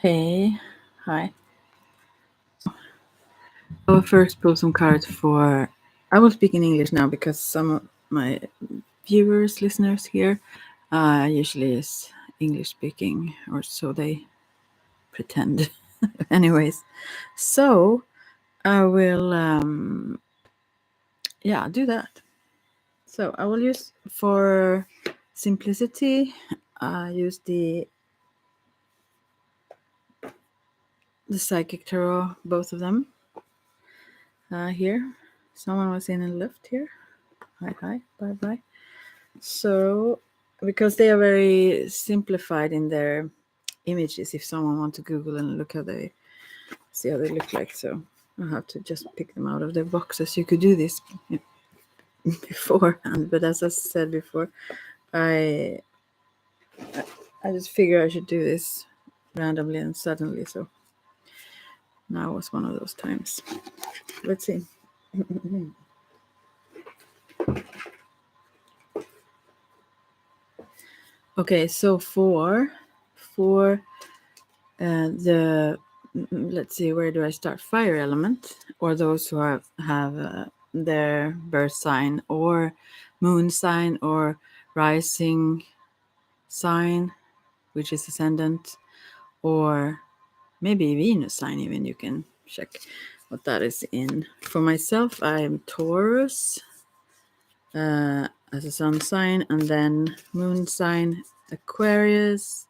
Okay, hi. I will first pull some cards for. I will speak in English now because some of my viewers, listeners here, usually is English speaking, or so they pretend. Anyways, so I will, do that. So I will use for simplicity. Use the psychic tarot, both of them. Here, someone was in and left here. Hi, bye bye. So, because they are very simplified in their images, if someone wants to Google and look how they see how they look like, so I have to just pick them out of their boxes. You could do this beforehand, but as I said before, I just figure I should do this randomly and suddenly. So now was one of those times. Let's see. Okay, so for the let's see, where do I start? Fire element, or those who have their birth sign or moon sign or rising sign, which is ascendant, or maybe Venus sign. Even you can check what that is in. For myself, I'm Taurus as a sun sign, and then moon sign Aquarius.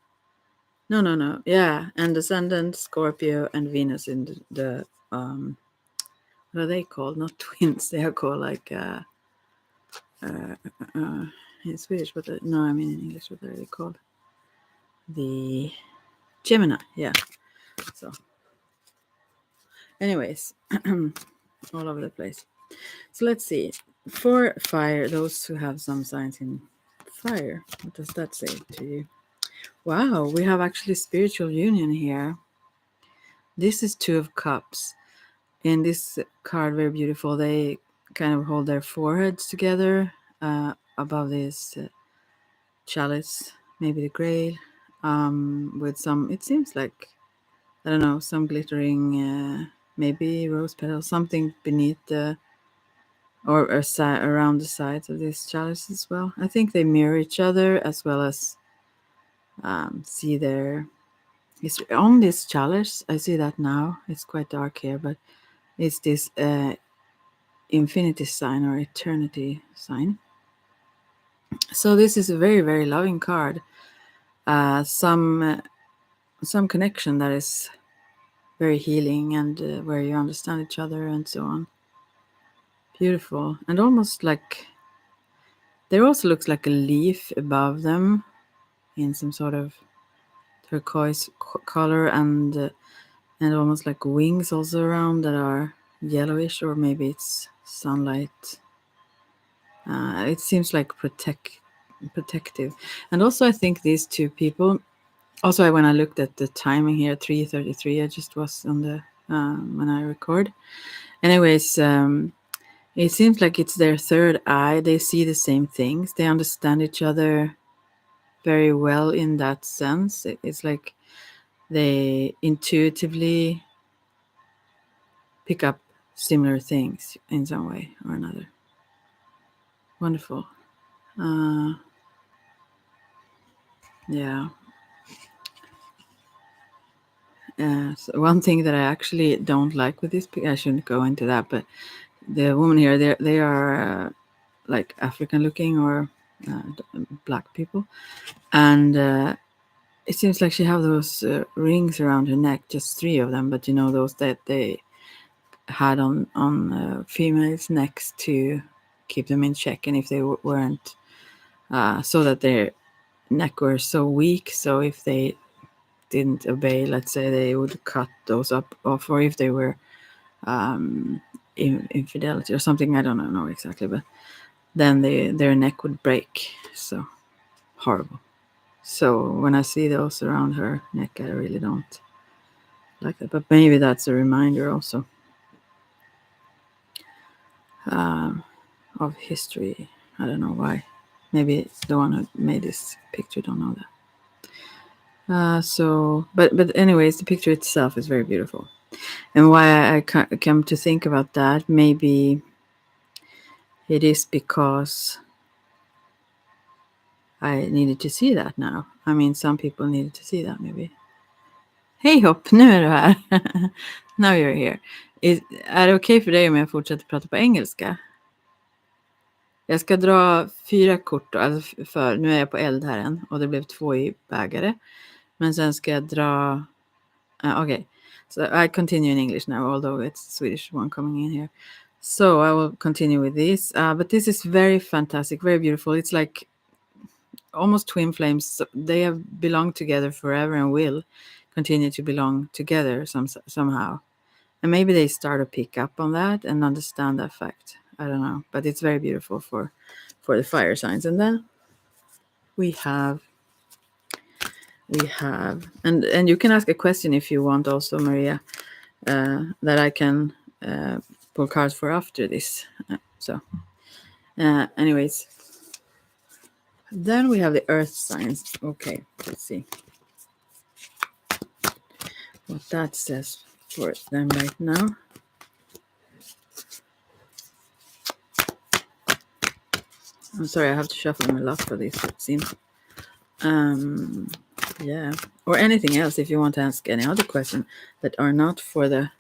No. Yeah, and ascendant Scorpio and Venus in the what are they called? Not twins. They are called like in Swedish. No, I mean in English. What are they called? The Gemini. Yeah. So, anyways, all over the place. So let's see. For fire, those who have some signs in fire, what does that say to you? Wow, we have actually spiritual union here. This is Two of Cups. In this card, very beautiful. They kind of hold their foreheads together above this chalice, maybe the grail, with some, it seems like, I don't know, some glittering, maybe rose petals, something beneath or around the sides of this chalice as well. I think they mirror each other, as well as see their. It's on this chalice. I see that now. It's quite dark here, but it's this infinity sign or eternity sign. So this is a very, very loving card. Some connection that is very healing, and where you understand each other and so on. Beautiful, and almost like there also looks like a leaf above them in some sort of turquoise color, and almost like wings also around that are yellowish, or maybe it's sunlight. It seems like protective. And also I think these two people, also when I looked at the timing here, 3:33, I just was on the when I record. Anyways, it seems like it's their third eye. They see the same things. They understand each other very well in that sense. It's like they intuitively pick up similar things in some way or another. Wonderful. Yeah. So one thing that I actually don't like with this, I shouldn't go into that, but the woman here, they are like African looking, or black people, and it seems like she have those rings around her neck, just 3 of them, but you know, those that they had on females' necks to keep them in check, and if they weren't, so that their neck were so weak, so if they didn't obey, let's say, they would cut those up off, or if they were infidelity or something, I don't know exactly, but then their neck would break. So horrible. So when I see those around her neck, I really don't like that, but maybe that's a reminder also of history. I don't know why. Maybe the one who made this picture don't know that. But anyways, the picture itself is very beautiful. And why I come to think about that, maybe it is because I needed to see that now. I mean, some people needed to see that maybe. Hej hopp, nu är du här. Now you're here. Är det okej för dig om jag fortsätter prata på engelska? Jag ska dra 4 kort då, alltså för nu är jag på eld här än och det blev 2 i bägare. Men sen ska jag dra... okay, so I continue in English now, although it's Swedish one coming in here. So I will continue with this. But this is very fantastic, very beautiful. It's like almost twin flames. So they have belonged together forever and will continue to belong together somehow. And maybe they start to pick up on that and understand that fact. I don't know, but it's very beautiful for the fire signs. And then we have, and you can ask a question if you want also, Maria, that I can pull cards for after this. Anyways, then we have the earth signs. Okay, let's see what that says for them right now. I'm sorry, I have to shuffle my luck for this, it seems. Yeah, or anything else if you want to ask any other question that are not for the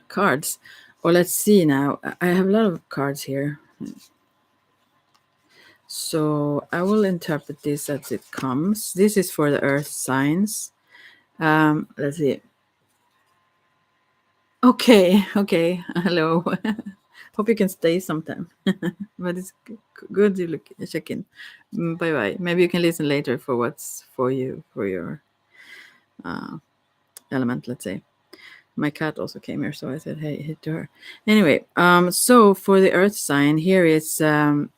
cards. Or let's see now. I have a lot of cards here, so I will interpret this as it comes. This is for the earth signs. Let's see. Okay. Hello. Hope you can stay sometime. But it's good to check in. Bye. Maybe you can listen later for what's for you, for your element, let's say. My cat also came here, so I said, hey to her. Anyway, so for the earth sign, here is, there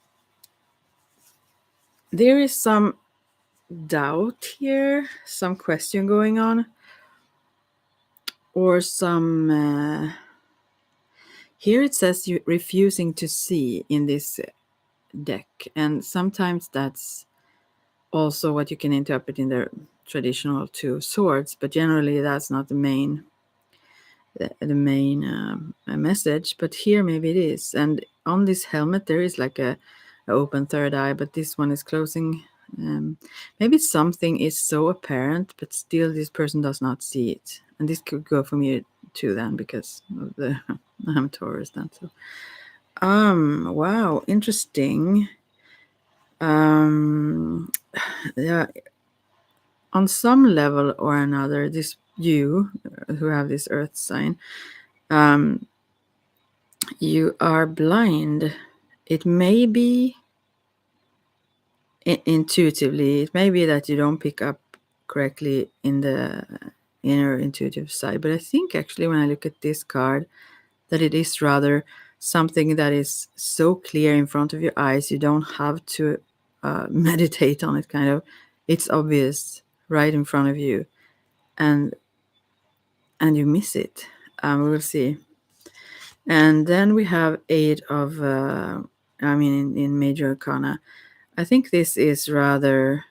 is some doubt here, some question going on, or some... here it says you refusing to see in this deck, and sometimes that's also what you can interpret in the traditional 2 swords, but generally that's not the main message. But here maybe it is, and on this helmet there is like a open third eye, but this one is closing. Maybe something is so apparent, but still this person does not see it, and this could go for me too then, because of the I'm Taurus then. So wow, interesting. Yeah, on some level or another, this you who have this earth sign, you are blind. It may be intuitively, it may be that you don't pick up correctly in the inner intuitive side, but I think actually when I look at this card, that it is rather something that is so clear in front of your eyes, you don't have to meditate on it, kind of. It's obvious right in front of you, and you miss it. We will see. And then we have 8 of, in Major Arcana. I think this is rather,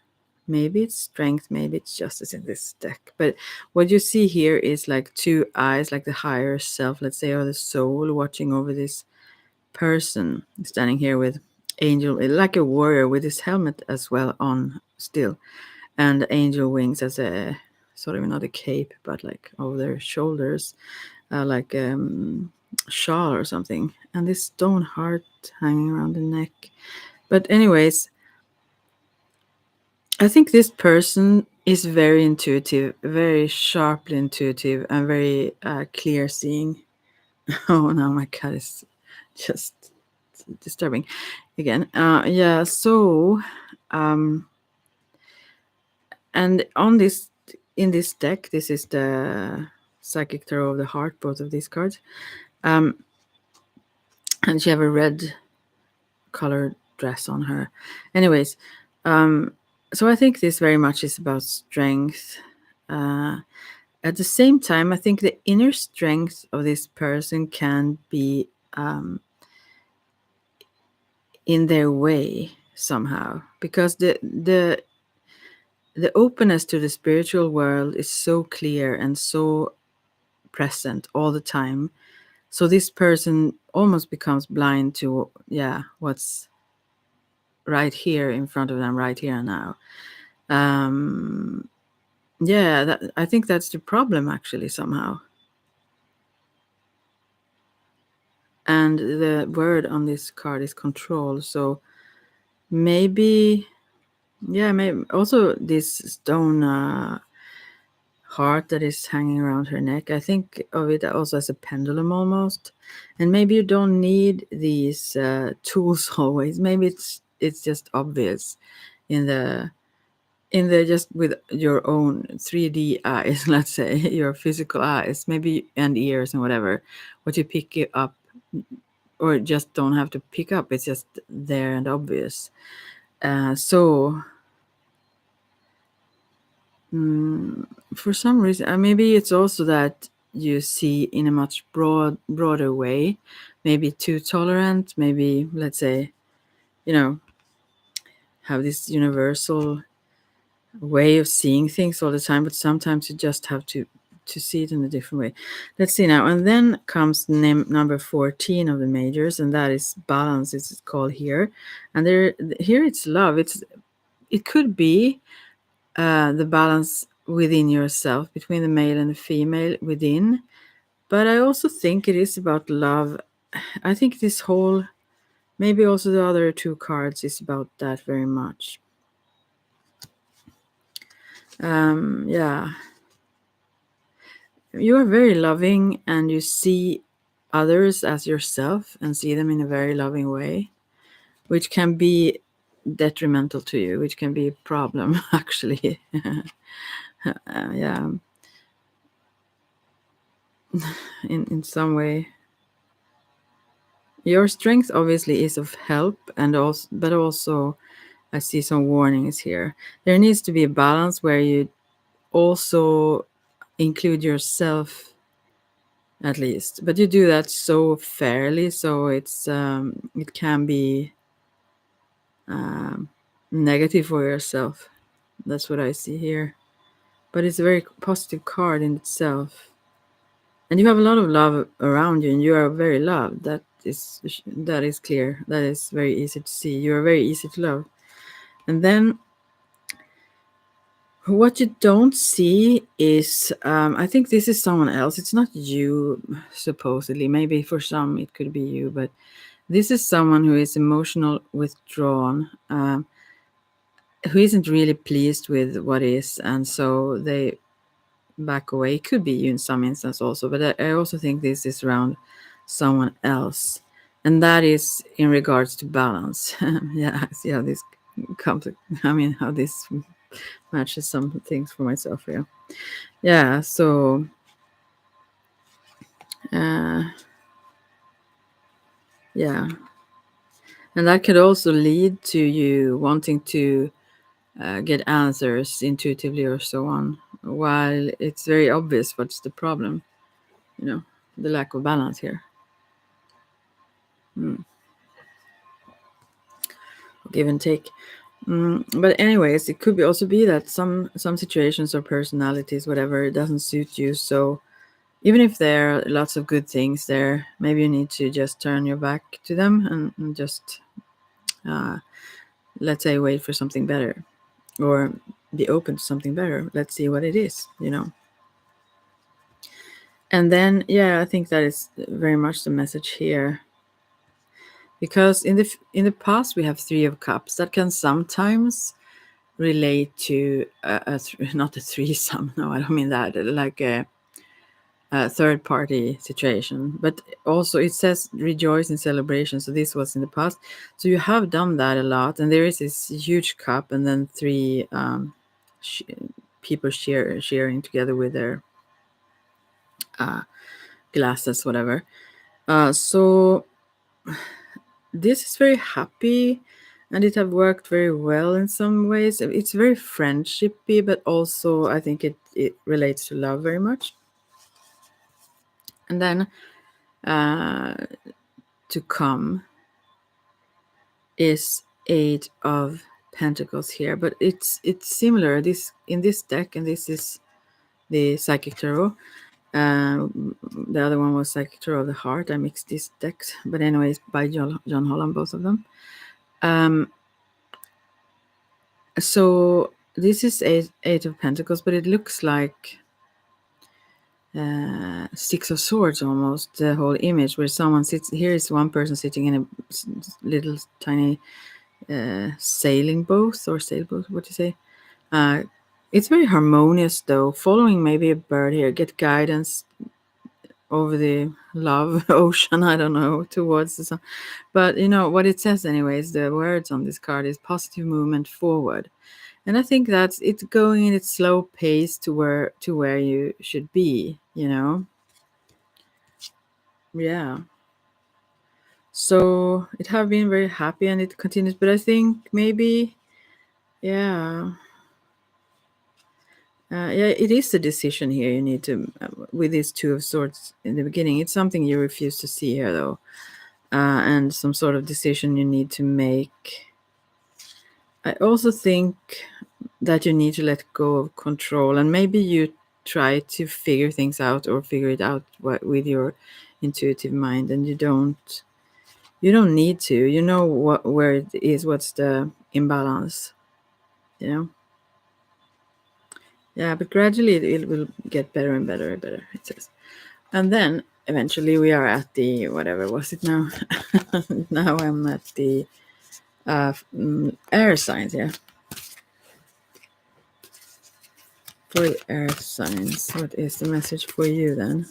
maybe it's strength, maybe it's justice in this deck. But what you see here is like 2 eyes, like the higher self, let's say, or the soul watching over this person standing here with angel, like a warrior with his helmet as well on still, and angel wings as a sort of not a cape, but like over their shoulders, like shawl or something, and this stone heart hanging around the neck. But anyways, I think this person is very intuitive, very sharply intuitive, and very clear seeing. Oh, now my cat is just disturbing again. Yeah, so and on this, in this deck, this is the Psychic Tarot of the Heart, both of these cards. And she have a red colored dress on her. Anyways, so I think this very much is about strength. At the same time, I think the inner strength of this person can be in their way somehow, because the the openness to the spiritual world is so clear and so present all the time. So this person almost becomes blind to, yeah, what's right here in front of them, right here and now. Um, yeah, I think that's the problem actually somehow. And the word on this card is control. So maybe, yeah, maybe also this stone heart that is hanging around her neck. I think of it also as a pendulum almost. And maybe you don't need these tools always. Maybe it's just obvious in the just with your own 3D eyes, let's say your physical eyes, maybe, and ears and whatever, what you pick it up or just don't have to pick up. It's just there and obvious. So for some reason, maybe it's also that you see in a much broader way, maybe too tolerant, maybe, let's say, have this universal way of seeing things all the time, but sometimes you just have to see it in a different way. Let's see now. And then comes number 14 of the majors, and that is balance. It's called here. And here it's love. It could be the balance within yourself, between the male and the female within. But I also think it is about love. I think this whole, maybe also the other two cards is about that very much. Yeah. You are very loving and you see others as yourself and see them in a very loving way, which can be detrimental to you, which can be a problem, actually. Yeah. In some way. Your strength obviously is of help, and also, but also I see some warnings here. There needs to be a balance where you also include yourself at least, but you do that so fairly, so it can be negative for yourself. That's what I see here, but it's a very positive card in itself, and you have a lot of love around you, and you are very loved. That is clear. That is very easy to see. You are very easy to love. And then what you don't see is, I think this is someone else. It's not you, supposedly. Maybe for some it could be you, but this is someone who is emotional withdrawn, who isn't really pleased with what is, and so they back away. It could be you in some instance also, but I also think this is around someone else, and that is in regards to balance. Yeah, I see how this comes. I mean, how this matches some things for myself here. Yeah, so yeah, and that could also lead to you wanting to get answers intuitively or so on, while it's very obvious what's the problem, the lack of balance here. Give and take. But anyways, it could also be that some situations or personalities, whatever, it doesn't suit you. So even if there are lots of good things there, maybe you need to just turn your back to them and just, let's say, wait for something better, or be open to something better. Let's see what it is. And then, yeah, I think that is very much the message here. Because in the past we have 3 of Cups that can sometimes relate to not a threesome. No, I don't mean that. Like a third party situation, but also it says rejoice in celebration. So this was in the past. So you have done that a lot, and there is this huge cup, and then 3 sh- people sharing together with their glasses, whatever. So this is very happy, and it have worked very well in some ways. It's very friendshipy, but also I think it relates to love very much. And then to come is 8 of Pentacles here, but it's similar. This in this deck, and this is the Psychic Tarot. The other one was Psychic Tarot of the Heart. I mixed these decks, but anyways, by John Holland, both of them. So this is eight of Pentacles, but it looks like Six of Swords almost, the whole image, where someone sits. Here is one person sitting in a little tiny sailing boat or sailboat, what do you say? It's very harmonious though, following maybe a bird here, get guidance over the love ocean, I don't know, towards the sun. But you know what it says anyways, the words on this card is positive movement forward. And I think that's it's going in its slow pace to where you should be, you know. Yeah. So it have been very happy and it continues, but I think maybe, yeah. Yeah, it is a decision here you need to, with these Two of Swords in the beginning. It's something you refuse to see here, though, and some sort of decision you need to make. I also think that you need to let go of control, and maybe you try to figure things out or figure it out with your intuitive mind, and you don't need to. You know where it is, what's the imbalance, you know. Yeah, but gradually it will get better and better and better, it says. And then eventually we are at the, whatever was it now? Now I'm at the air signs, yeah. For the air signs, what is the message for you then?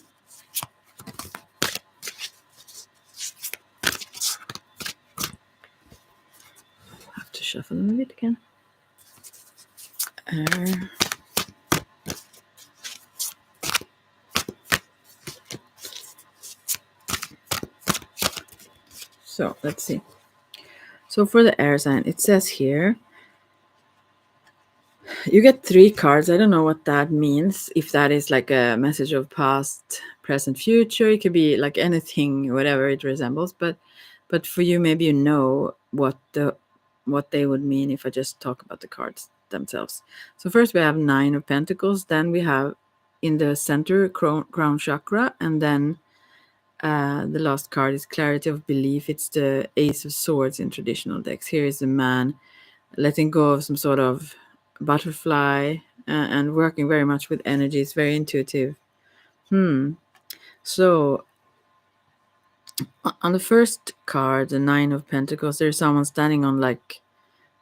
I'll have to shuffle a bit again. Air. So let's see. So for the air sign, it says here, you get 3 cards. I don't know what that means. If that is like a message of past, present, future, it could be like anything, whatever it resembles. But for you, maybe you know what they would mean if I just talk about the cards themselves. So first we have 9 of Pentacles. Then we have in the center crown chakra, and then the last card is Clarity of Belief. It's the Ace of Swords in traditional decks. Here is a man letting go of some sort of butterfly and working very much with energy. It's very intuitive. So on the first card, the 9 of Pentacles, there's someone standing on like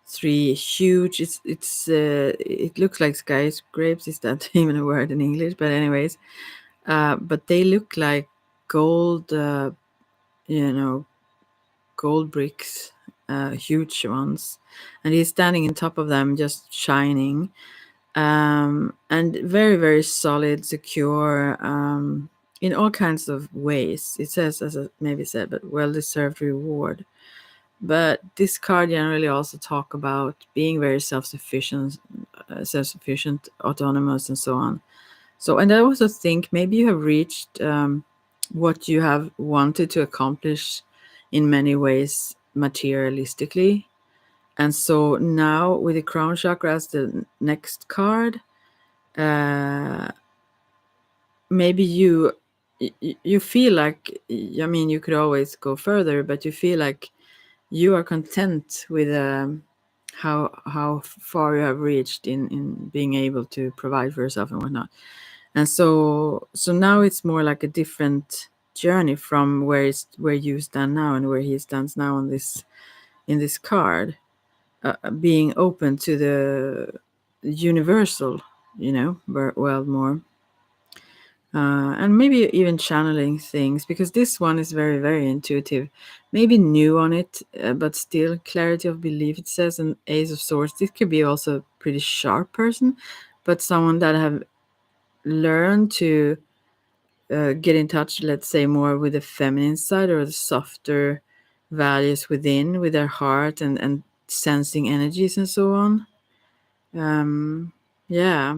3 huge, it looks like skyscrapers. Is that even a word in English? But anyways, but they look like gold, gold bricks, huge ones, and he's standing on top of them, just shining, and very, very solid, secure, in all kinds of ways. It says, as I maybe said, but well-deserved reward. But this card generally also talk about being very self-sufficient, autonomous, and so on. So, and I also think maybe you have reached what you have wanted to accomplish in many ways materialistically. And so now with the crown chakra as the next card, maybe you feel like, I mean, you could always go further, but you feel like you are content with how far you have reached in being able to provide for yourself and whatnot. And so now it's more like a different journey from where you stand now and where he stands now in this card, being open to the universal, world more. And maybe even channeling things, because this one is very, very intuitive, maybe new on it, but still clarity of belief. It says an Ace of Swords. This could be also a pretty sharp person, but someone that have learned to get in touch, let's say, more with the feminine side or the softer values within, with their heart and sensing energies and so on. Yeah,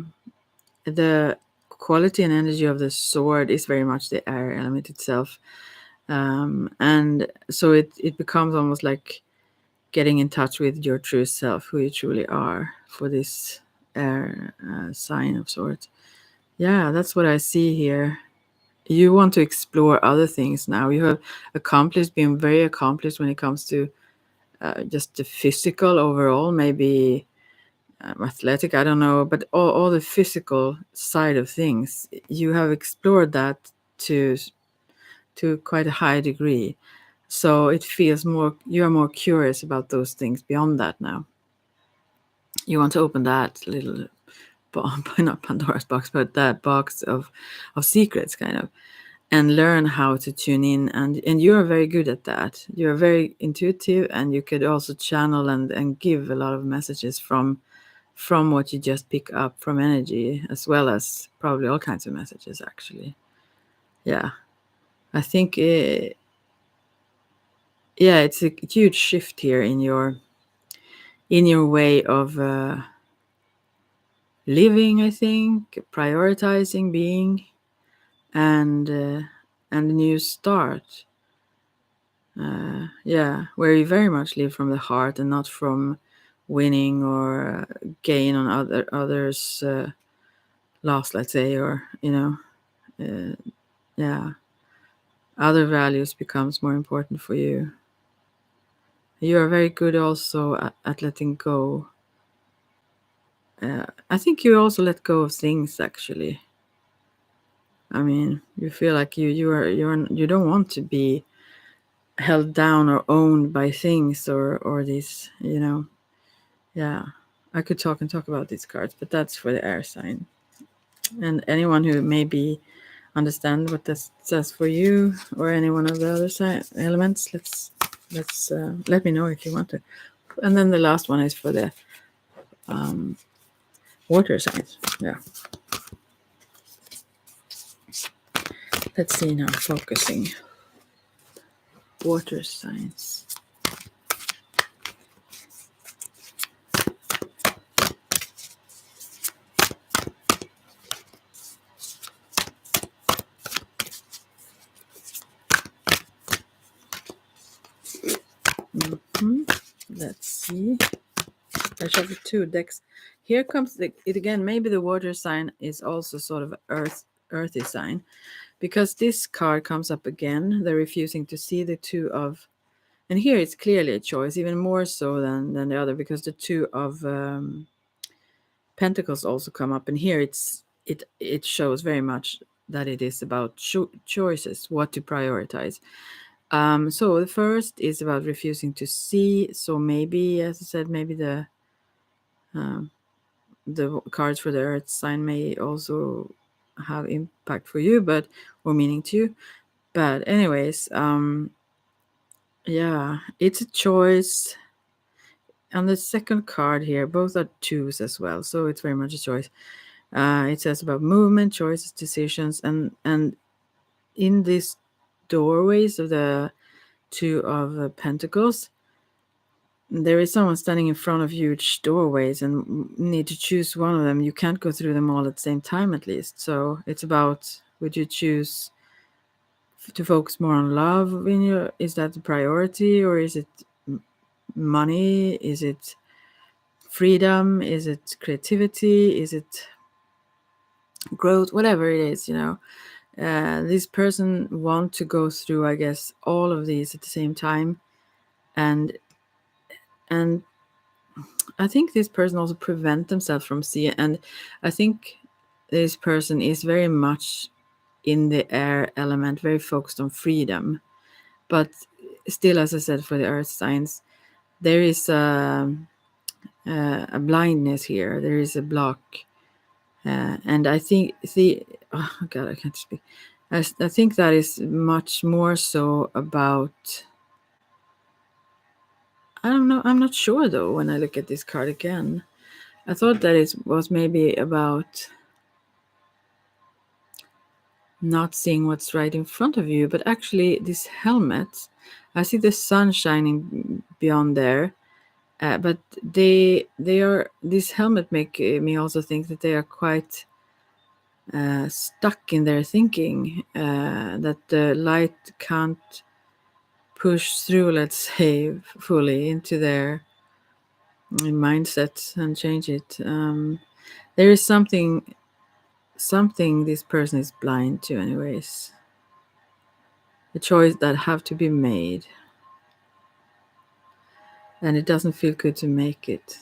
the quality and energy of the sword is very much the air element itself, and so it becomes almost like getting in touch with your true self, who you truly are, for this air sign of sorts. Yeah, that's what I see here. You want to explore other things now. You have been very accomplished when it comes to just the physical overall, maybe athletic, I don't know, but all the physical side of things, you have explored that to quite a high degree. So it feels more, you are more curious about those things beyond that now. You want to open that little, not Pandora's box, but that box of secrets, kind of, and learn how to tune in. And you're very good at that. You're very intuitive, and you could also channel and give a lot of messages from what you just pick up from energy, as well as probably all kinds of messages, actually. Yeah, I think it's a huge shift here in your way of living, I think, prioritizing being, and a new start. Where you very much live from the heart and not from winning or gain on others loss, let's say, or other values becomes more important for you. You are very good also at letting go. I think you also let go of things, actually. I mean, you feel like you don't want to be held down or owned by things or these, Yeah, I could talk about these cards, but that's for the air sign. And anyone who maybe understand what this says for you, or any one of the other elements, let's let me know if you want to. And then the last one is for the water signs. Yeah. Let's see now, focusing. Water signs. Let's see. I shuffled 2 decks. Here comes it again. Maybe the water sign is also sort of earthy sign, because this card comes up again. They're refusing to see the 2 of, and here it's clearly a choice, even more so than the other, because the 2 of Pentacles also come up, and here it shows very much that it is about choices, what to prioritize. So the first is about refusing to see. So maybe, as I said, maybe the cards for the earth sign may also have impact for you, or meaning to you. But anyways, it's a choice. On the second card here, both are 2s as well, so it's very much a choice. It says about movement, choices, decisions, and in these doorways of the 2 of Pentacles, there is someone standing in front of huge doorways and need to choose one of them. You can't go through them all at the same time, at least. So it's about, would you choose to focus more on love is that the priority, or is it money? Is it freedom? Is it creativity? Is it growth? Whatever it is, this person want to go through, I guess, all of these at the same time, and I think this person also prevent themselves from seeing, and I think this person is very much in the air element, very focused on freedom, but still, as I said, for the earth signs, there is a blindness here. There is a block, and I think oh God, I can't speak. I think that is much more so about. I don't know. I'm not sure though. When I look at this card again, I thought that it was maybe about not seeing what's right in front of you, but actually this helmet, I see the sun shining beyond there, but they are, this helmet make me also think that they are quite stuck in their thinking, that the light can't push through, let's say, fully into their mindset and change it. There is something this person is blind to, anyways. A choice that have to be made, and it doesn't feel good to make it.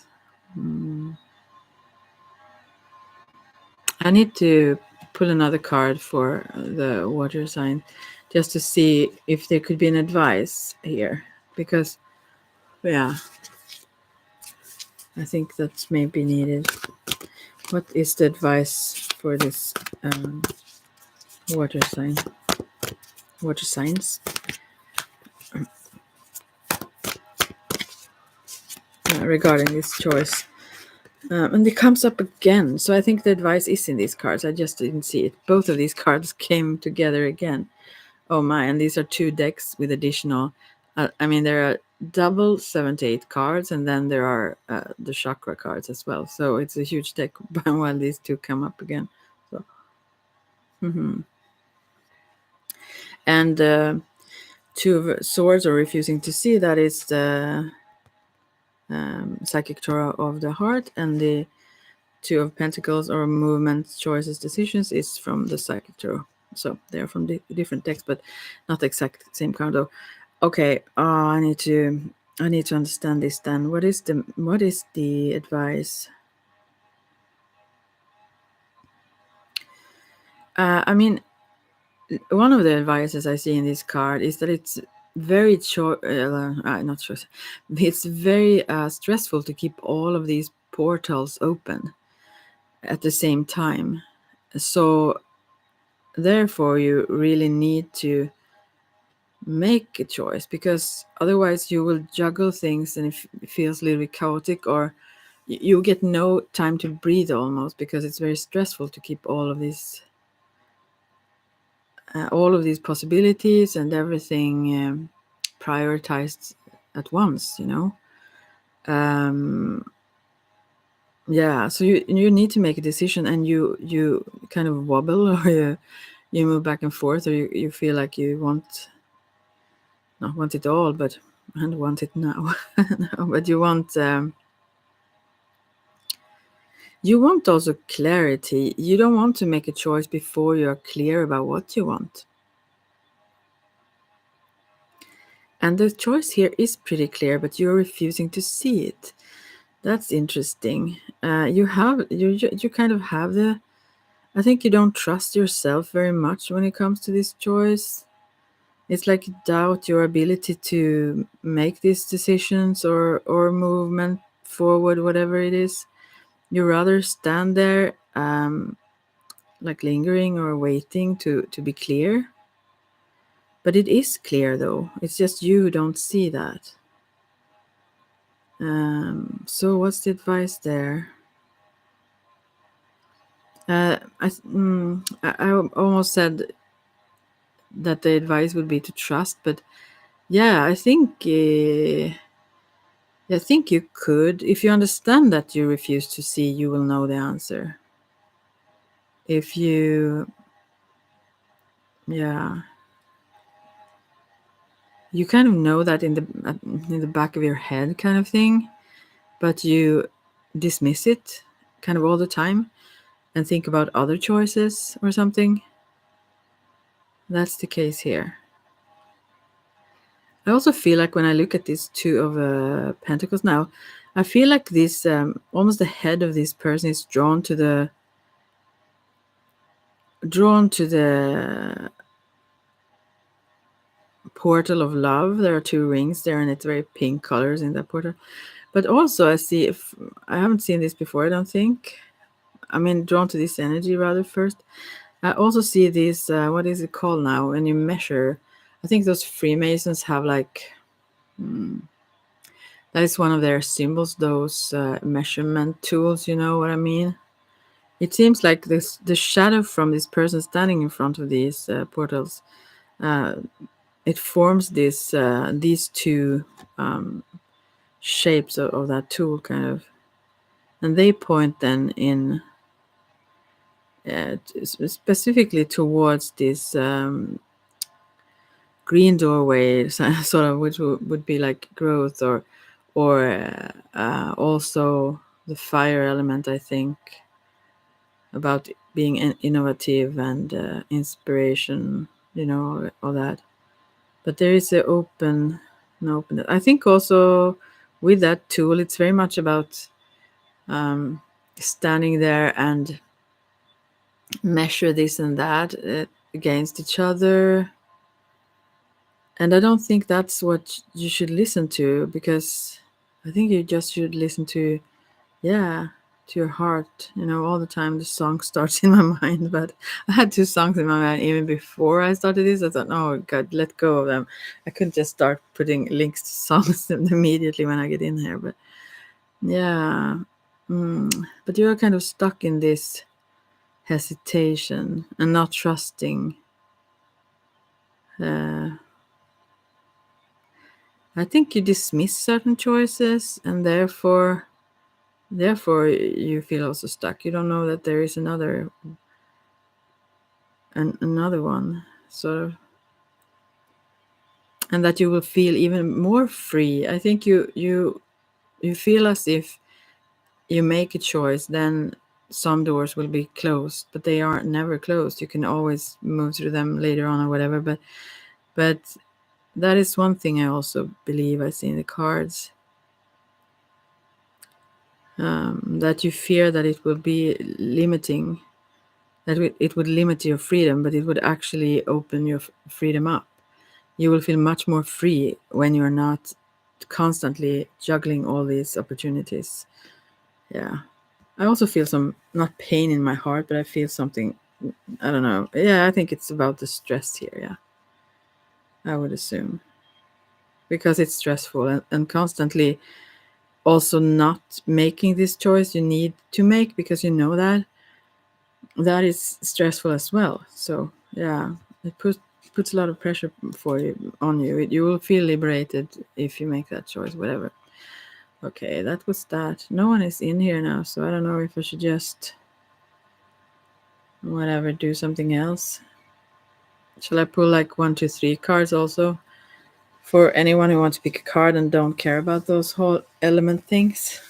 I need to pull another card for the water sign, just to see if there could be an advice here, because yeah, I think that's maybe needed. What is the advice for this water sign? Water signs regarding this choice. And it comes up again. So I think the advice is in these cards. I just didn't see it. Both of these cards came together again. Oh my, and these are 2 decks with additional. I mean, there are double 78 cards, and then there are the chakra cards as well. So it's a huge deck while these 2 come up again. So, And 2 of Swords are refusing to see. That is the Psychic Torah of the Heart, and the 2 of Pentacles or Movements, Choices, Decisions is from the Psychic Tarot. So they're from different decks, but not exact same card though. Okay, I need to understand this then. What is the advice? I mean, one of the advices I see in this card is that it's very not short. It's very stressful to keep all of these portals open at the same time. So therefore you really need to make a choice, because otherwise you will juggle things and it feels a little bit chaotic, or you get no time to breathe almost, because it's very stressful to keep all of these possibilities and everything prioritized at once, yeah, so you need to make a decision, and you kind of wobble, or you move back and forth, or you feel like you not want it all, but and want it now. No, but you want also clarity. You don't want to make a choice before you're clear about what you want. And the choice here is pretty clear, but you're refusing to see it. That's interesting. You kind of have I think you don't trust yourself very much when it comes to this choice. It's like you doubt your ability to make these decisions or movement forward, whatever it is. You rather stand there, like lingering or waiting to be clear. But it is clear, though. It's just you who don't see that. So what's the advice there? I almost said that the advice would be to trust, but yeah, I think you could. If you understand that you refuse to see, you will know the answer. If you, yeah, you kind of know that in the back of your head, kind of thing, but you dismiss it kind of all the time and think about other choices or something. That's the case here. I also feel like when I look at these 2 of Pentacles now, I feel like this almost the head of this person is drawn to the portal of love. There are 2 rings there, and it's very pink colors in that portal. But also I see, if I haven't seen this before, I don't think. I mean, drawn to this energy rather first. I also see this, what is it called now, when you measure? I think those Freemasons have like, that is one of their symbols, those measurement tools, you know what I mean? It seems like the shadow from this person standing in front of these portals, it forms these 2 shapes of that tool, kind of. And they point then in specifically towards this green doorway, sort of, which would be like growth, or also the fire element, I think, about being innovative and inspiration, all that. But there is an open. I think also with that tool, it's very much about standing there and measure this and that against each other. And I don't think that's what you should listen to, because I think you just should listen to, yeah, to your heart. All the time the song starts in my mind, but I had two songs in my mind even before I started this. I thought, oh God, let go of them. I couldn't just start putting links to songs immediately when I get in here. But yeah, but you're kind of stuck in this hesitation and not trusting. I think you dismiss certain choices, and therefore you feel also stuck. You don't know that there is another one, sort of, and that you will feel even more free. I think you feel as if you make a choice, then some doors will be closed, but they are never closed. You can always move through them later on or whatever. But that is one thing I also believe I see in the cards. That you fear that it will be limiting, that it would limit your freedom, but it would actually open your freedom up. You will feel much more free when you're not constantly juggling all these opportunities. Yeah. I also feel some, not pain in my heart, but I feel something, I don't know. Yeah, I think it's about the stress here. Yeah. I would assume. Because it's stressful and constantly also not making this choice you need to make, because you know that is stressful as well. So yeah, it puts a lot of pressure on you. You will feel liberated if you make that choice, whatever. Okay, that was that. No one is in here now, so I don't know if I should just whatever do something else. Shall I pull like 1, 2, 3 cards also for anyone who wants to pick a card and don't care about those whole element things?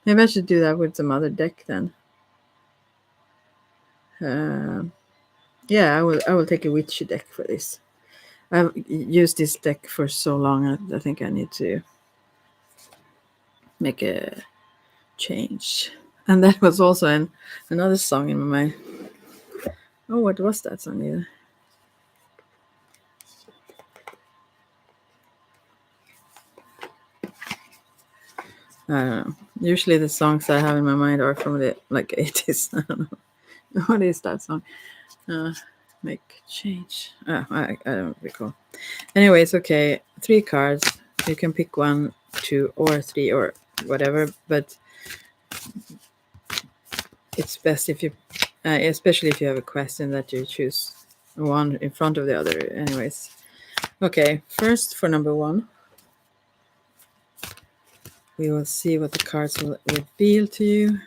Maybe I should do that with some other deck then. Yeah, I will take a witchy deck for this. I've used this deck for so long. I think I need to make a change. And that was also another song in my mind. Oh, what was that song either? I don't know. Usually the songs I have in my mind are from the 80s. I don't know. What is that song? Make change. I don't recall. Anyways, okay. 3 cards. You can pick 1, 2, or 3 or whatever, but it's best if you, especially if you have a question, that you choose one in front of the other. Anyways, okay. First, for number 1, we will see what the cards will reveal to you.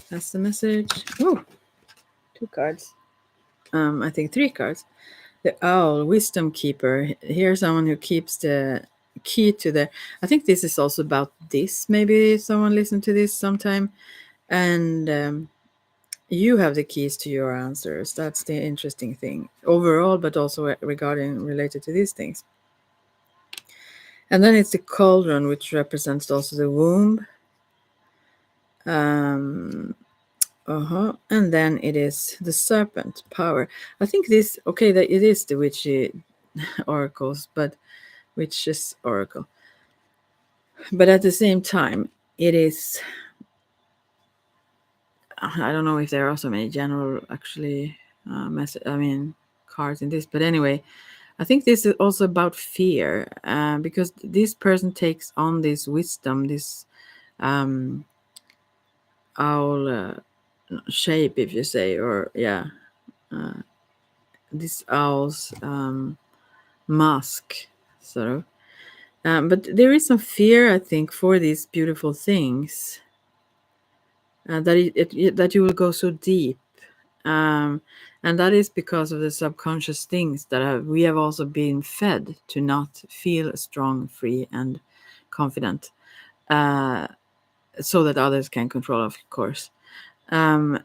That's the message. Oh, 2 cards. I think 3 cards. The Owl, Wisdom Keeper. Here's someone who keeps the key to the. I think this is also about this. Maybe someone listened to this sometime, and you have the keys to your answers. That's the interesting thing overall, but also related to these things. And then it's the Cauldron, which represents also the womb. And then it is the Serpent, power. I think this, okay, that it is the witchy oracles, but witch's oracle. But at the same time, it is. I don't know if there are so many general actually cards in this, but anyway, I think this is also about fear, because this person takes on this wisdom, this owl shape, if you say, or yeah, this owl's mask, sort of. But there is some fear, I think, for these beautiful things, that that you will go so deep, And that is because of the subconscious things that we have also been fed to not feel strong, free, and confident, so that others can control, of course. And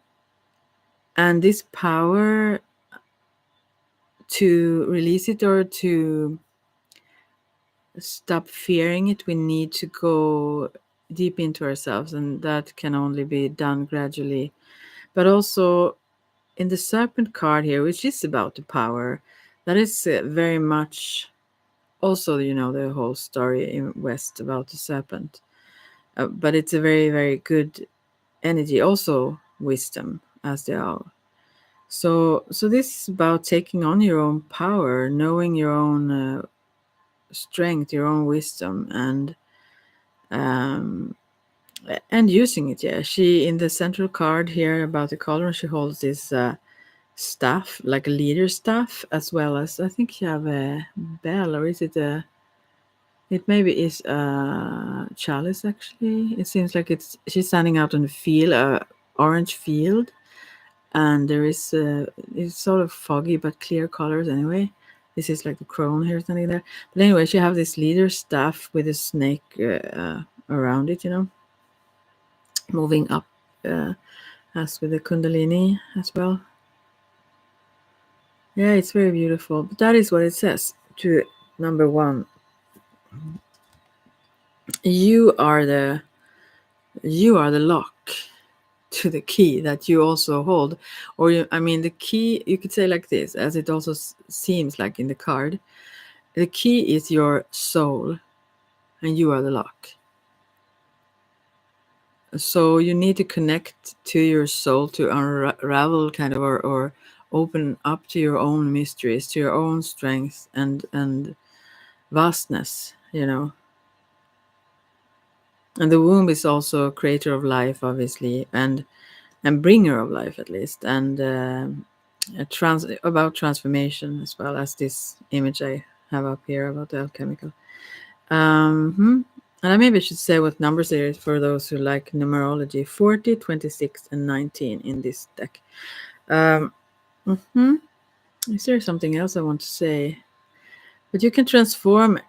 this power to release it or to stop fearing it, we need to go deep into ourselves, and that can only be done gradually. But also in the serpent card here, which is about the power, that is very much also, the whole story in West about the serpent. But it's a very, very good energy, also wisdom, as they are. So this is about taking on your own power, knowing your own strength, your own wisdom, um, and using it. Yeah, she in the central card here about the color, she holds this staff, like a leader staff, as well as I think you have a bell, or is it a? It maybe is a chalice. Actually, it seems like she's standing out on the field, orange field, and there is it's sort of foggy but clear colors anyway. This is like the crown here standing there. But anyway, she have this leader staff with a snake around it, moving up as with the kundalini as well. Yeah, it's very beautiful. But that is what it says to number 1. You are the lock to the key that you also hold. Or the key, you could say like this, as it also seems like in the card. The key is your soul, and you are the lock. So you need to connect to your soul to unravel kind of, or open up to your own mysteries, to your own strength and vastness, And the womb is also a creator of life, obviously, and bringer of life, at least, and about transformation, as well as this image I have up here about the alchemical. And I maybe should say what numbers there is for those who like numerology: 40, 26, and 19 in this deck. Is there something else I want to say? But you can transform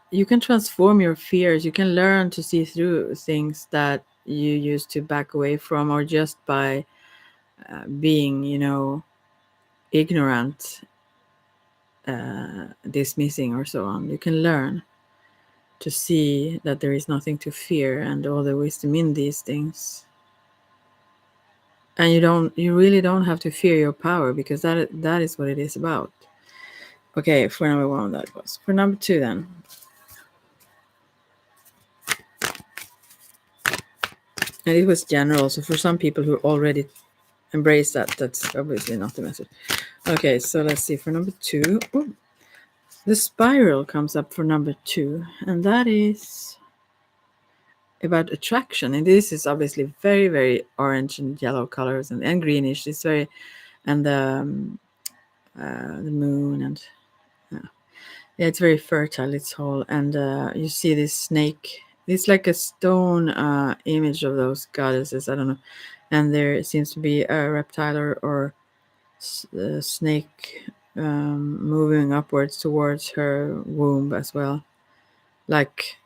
your fears. You can learn to see through things that you used to back away from, or just by being, ignorant, dismissing, or so on. You can learn to see that there is nothing to fear, and all the wisdom in these things. And you really don't have to fear your power, because that is what it is about. Okay, for number 1 that was. For number 2 then. And it was general, so for some people who already embrace that's obviously not the message. Okay, so let's see for number 2. Ooh, the spiral comes up for number 2, and that is about attraction. And this is obviously very, very orange and yellow colors, and greenish. It's very, and the moon, and yeah, it's very fertile, it's whole. And you see this snake. It's like a stone image of those goddesses, I don't know. And there seems to be a reptile or snake moving upwards towards her womb as well, like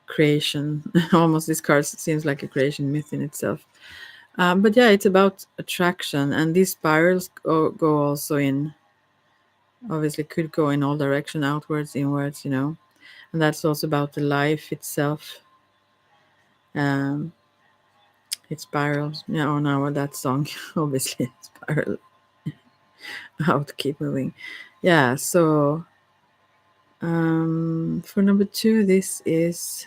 creation. Almost, this card seems like a creation myth in itself. But yeah, it's about attraction, and these spirals go also in, obviously could go in all direction, outwards, inwards, and that's also about the life itself. It spirals. Yeah, oh no, that song obviously spiral out, keep moving. Yeah, so for number 2, this is,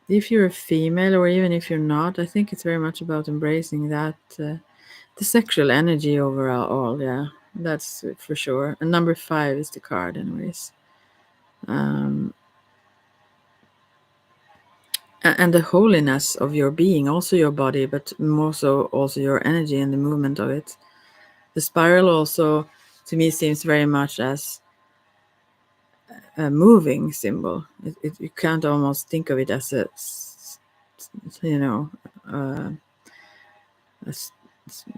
if you're a female, or even if you're not, I think it's very much about embracing that the sexual energy overall. Yeah, that's for sure. And number 5 is the card, anyways. And the holiness of your being, also your body, but more so also your energy and the movement of it. The spiral also, to me, seems very much as a moving symbol. You can't almost think of it as a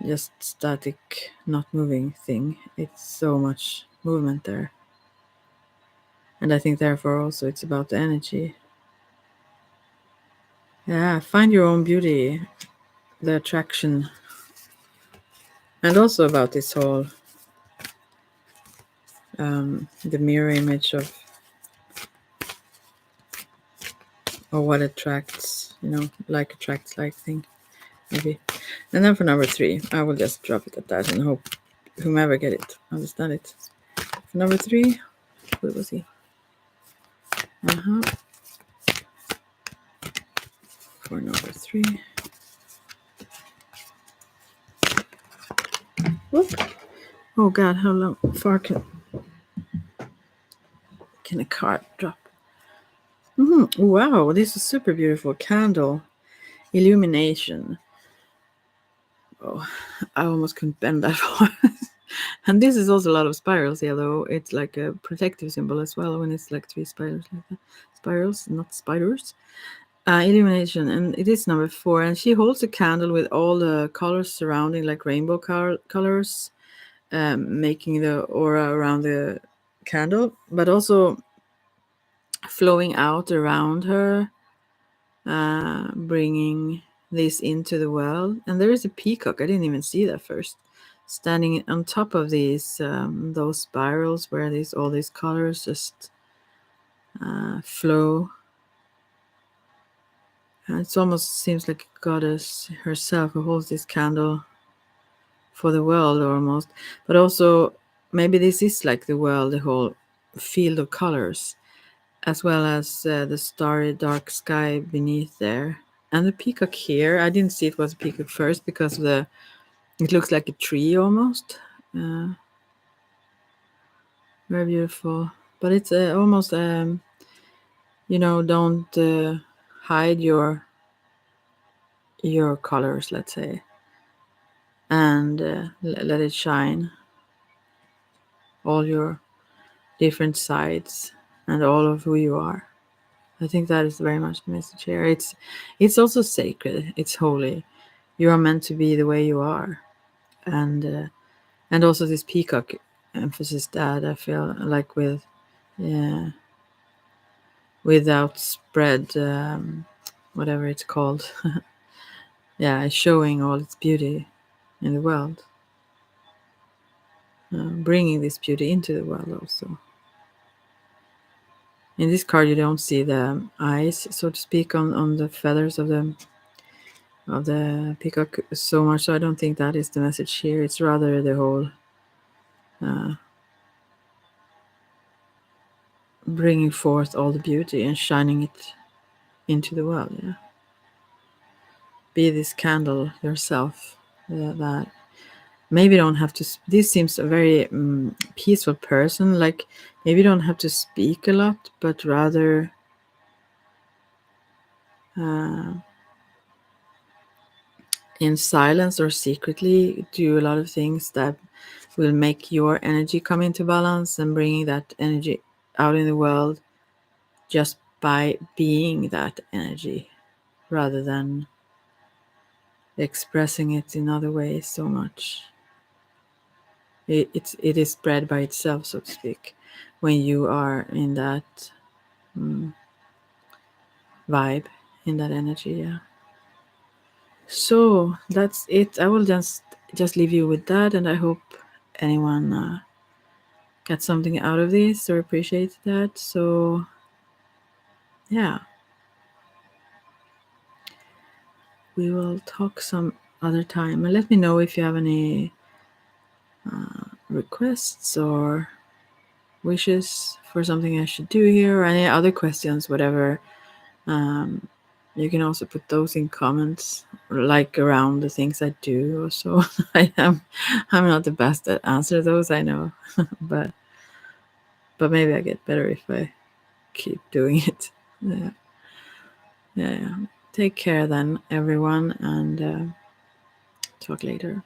just static, not moving thing. It's so much movement there. And I think therefore also it's about the energy. Yeah, find your own beauty, the attraction. And also about this whole the mirror image of what attracts, like attracts like thing, maybe. And then for number 3, I will just drop it at that and hope whomever get it understand it. For number 3, we will see. For number 3. Whoop. Oh God, how far can a card drop? Wow, this is super beautiful candle. Illumination. Oh, I almost couldn't bend that far. And this is also a lot of spirals here, though. It's like a protective symbol as well when it's like 3 spirals like that. Spirals, not spiders. Illumination, and it is number 4. And she holds a candle with all the colors surrounding, like rainbow colors, making the aura around the candle, but also flowing out around her, bringing this into the world. And there is a peacock. I didn't even see that first, standing on top of these those spirals where all these colors just flow. And it almost seems like a goddess herself who holds this candle for the world almost. But also maybe this is like the world, the whole field of colors, as well as the starry dark sky beneath there. And the peacock here, I didn't see it was a peacock first because it looks like a tree almost. Very beautiful. But it's almost, don't hide your colors, let's say, and let it shine. All your different sides and all of who you are. I think that is very much the message here. It's also sacred. It's holy. You are meant to be the way you are, and also this peacock emphasis that I feel like without spread, whatever it's called. Yeah, showing all its beauty in the world, bringing this beauty into the world also. In this card, you don't see the eyes, so to speak, on the feathers of the peacock so much. So I don't think that is the message here. It's rather the whole bringing forth all the beauty and shining it into the world. Yeah. Be this candle yourself. That maybe don't have to. This seems a very peaceful person. Like maybe you don't have to speak a lot, but rather in silence or secretly do a lot of things that will make your energy come into balance and bringing that energy out in the world just by being that energy rather than expressing it in other ways so much. It is spread by itself, so to speak, when you are in that vibe, in that energy. Yeah. So that's it. I will just leave you with that, and I hope anyone got something out of this or appreciates that. So yeah, we will talk some other time, and let me know if you have any requests or wishes for something I should do here, or any other questions, whatever. You can also put those in comments, like around the things I do. So I'm not the best at answer those, I know, but maybe I get better if I keep doing it. Yeah. Take care then, everyone, and talk later.